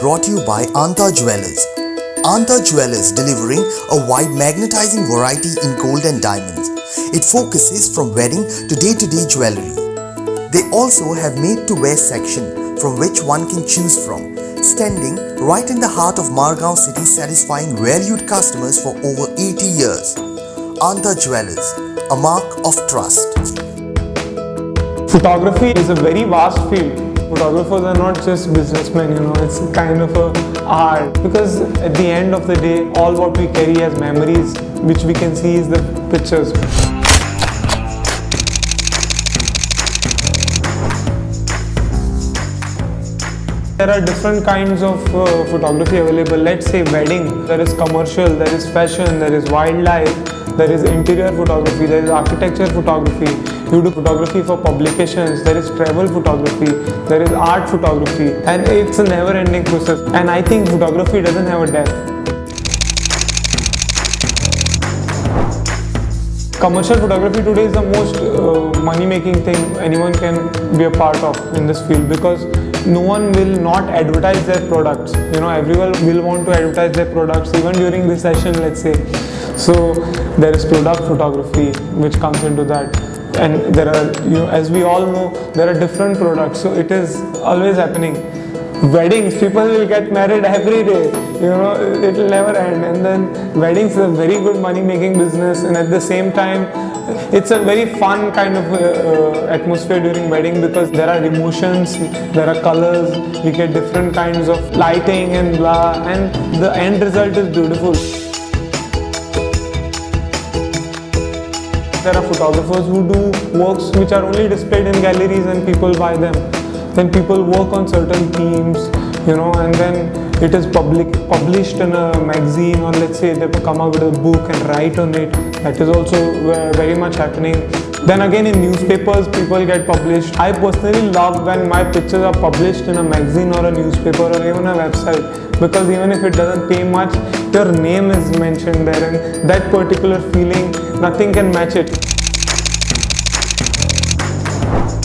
brought to you by Anta Jewellers. Anta Jewellers delivering a wide magnetizing variety in gold and diamonds. It focuses from wedding to day-to-day jewelry. They also have made-to-wear section from which one can choose from, standing right in the heart of Margao city, satisfying valued customers for over 80 years. Anta Jewellers, a mark of trust. Photography is a very vast field. Photographers are not just businessmen, it's kind of a art, because at the end of the day, all what we carry as memories, which we can see, is the pictures. There are different kinds of photography available. Let's say wedding, there is commercial, there is fashion, there is wildlife, there is interior photography, there is architecture photography. You do photography for publications, there is travel photography, there is art photography, and it's a never-ending process. And I think photography doesn't have a depth. Commercial photography today is the most money-making thing anyone can be a part of in this field, because no one will not advertise their products. Everyone will want to advertise their products, even during recession, let's say. So there is product photography which comes into that, and there are, as we all know, there are different products. So it is always happening. Weddings, people will get married every day. It will never end. And then weddings is a very good money-making business, and at the same time, it's a very fun kind of atmosphere during wedding, because there are emotions, there are colors, we get different kinds of lighting and blah, and the end result is beautiful. There are photographers who do works which are only displayed in galleries and people buy them. Then people work on certain themes, and then it is published in a magazine, or let's say they come up with a book and write on it. That is also very much happening. Then again, in newspapers, people get published. I personally love when my pictures are published in a magazine or a newspaper or even a website, because even if it doesn't pay much, your name is mentioned there, and that particular feeling, nothing can match it.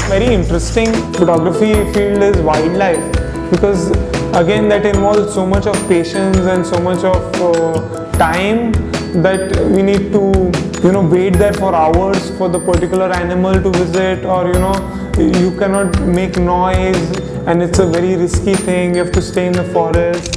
Very interesting photography field is wildlife, because again that involves so much of patience and so much of time that we need to wait there for hours for the particular animal to visit, or you cannot make noise, and it's a very risky thing. You have to stay in the forest.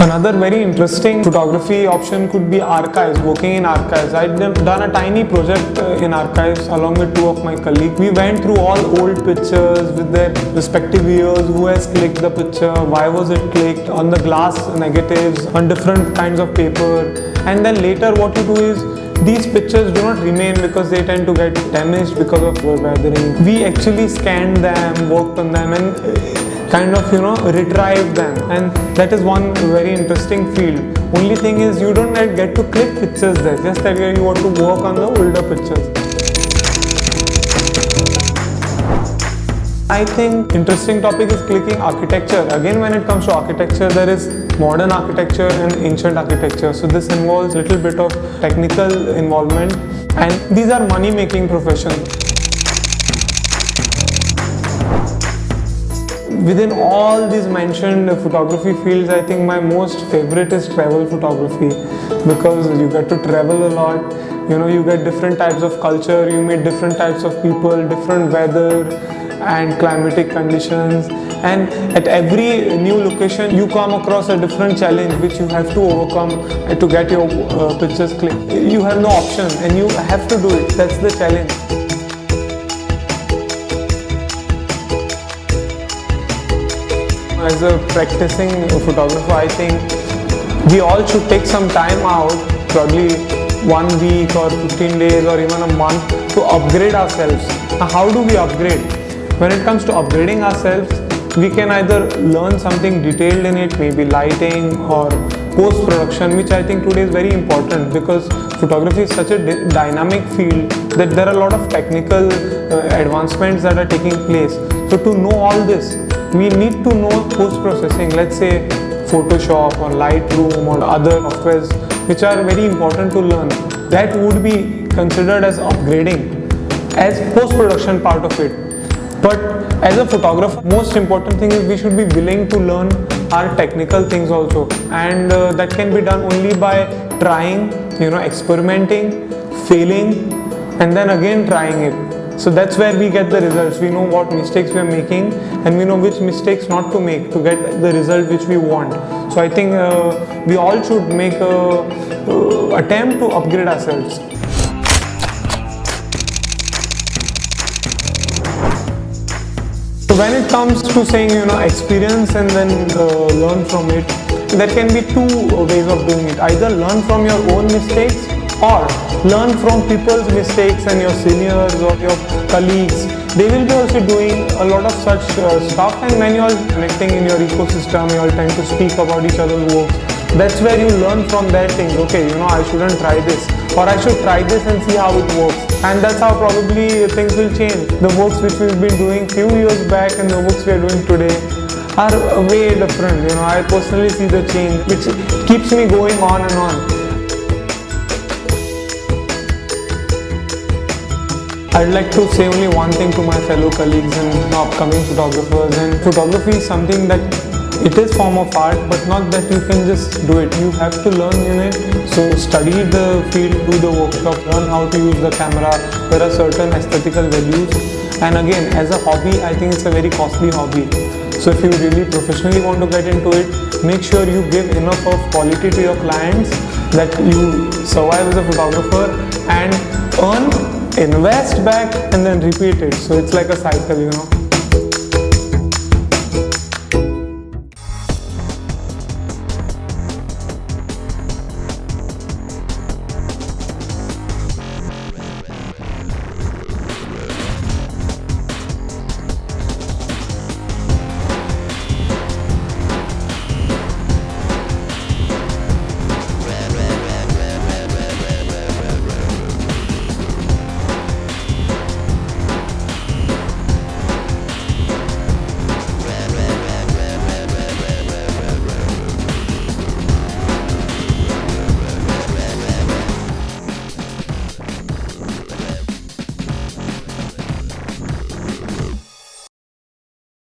Another very interesting photography option could be archives, working in archives. I've done a tiny project in archives along with two of my colleagues. We went through all old pictures with their respective years, who has clicked the picture, why was it clicked, on the glass negatives, on different kinds of paper. And then later what you do is, these pictures do not remain because they tend to get damaged because of weathering. We actually scanned them, worked on them, and kind of retrieve them, and that is one very interesting field. Only thing is, you don't get to click pictures there, just that you want to work on the older pictures. I think interesting topic is clicking architecture. Again, when it comes to architecture, there is modern architecture and ancient architecture. So this involves a little bit of technical involvement, and these are money-making professions. Within all these mentioned photography fields, I think my most favorite is travel photography, because you get to travel a lot. You get different types of culture, you meet different types of people, different weather and climatic conditions, and at every new location you come across a different challenge which you have to overcome to get your pictures clicked. You have no option and you have to do it. That's the challenge. As a practicing photographer, I think we all should take some time out, probably 1 week or 15 days or even a month, to upgrade ourselves. Now, how do we upgrade? When it comes to upgrading ourselves, we can either learn something detailed in it, maybe lighting or post-production, which I think today is very important, because photography is such a dynamic field that there are a lot of technical advancements that are taking place. So to know all this, we need to know post-processing, let's say Photoshop or Lightroom or other softwares which are very important to learn. That would be considered as upgrading, as post-production part of it. But as a photographer, most important thing is we should be willing to learn our technical things also, and that can be done only by trying, experimenting, failing, and then again trying it. So that's where we get the results. We know what mistakes we are making, and we know which mistakes not to make to get the result which we want. So I think we all should make a attempt to upgrade ourselves. So when it comes to saying, experience and then learn from it, there can be two ways of doing it. Either learn from your own mistakes or learn from people's mistakes and your seniors or your colleagues. They will be also doing a lot of such stuff, and when you are connecting in your ecosystem, you all tend to speak about each other's works. That's where you learn from their things. Okay, I shouldn't try this, or I should try this and see how it works. And that's how probably things will change. The works which we've been doing few years back and the works we are doing today are way different. I personally see the change, which keeps me going on and on. I'd like to say only one thing to my fellow colleagues and upcoming photographers. And photography is something that it is form of art, but not that you can just do it. You have to learn in it. So study the field, do the workshop, learn how to use the camera. There are certain aesthetical values. And again, as a hobby, I think it's a very costly hobby. So if you really professionally want to get into it, make sure you give enough of quality to your clients that you survive as a photographer and earn, invest back, and then repeat it. So it's like a cycle,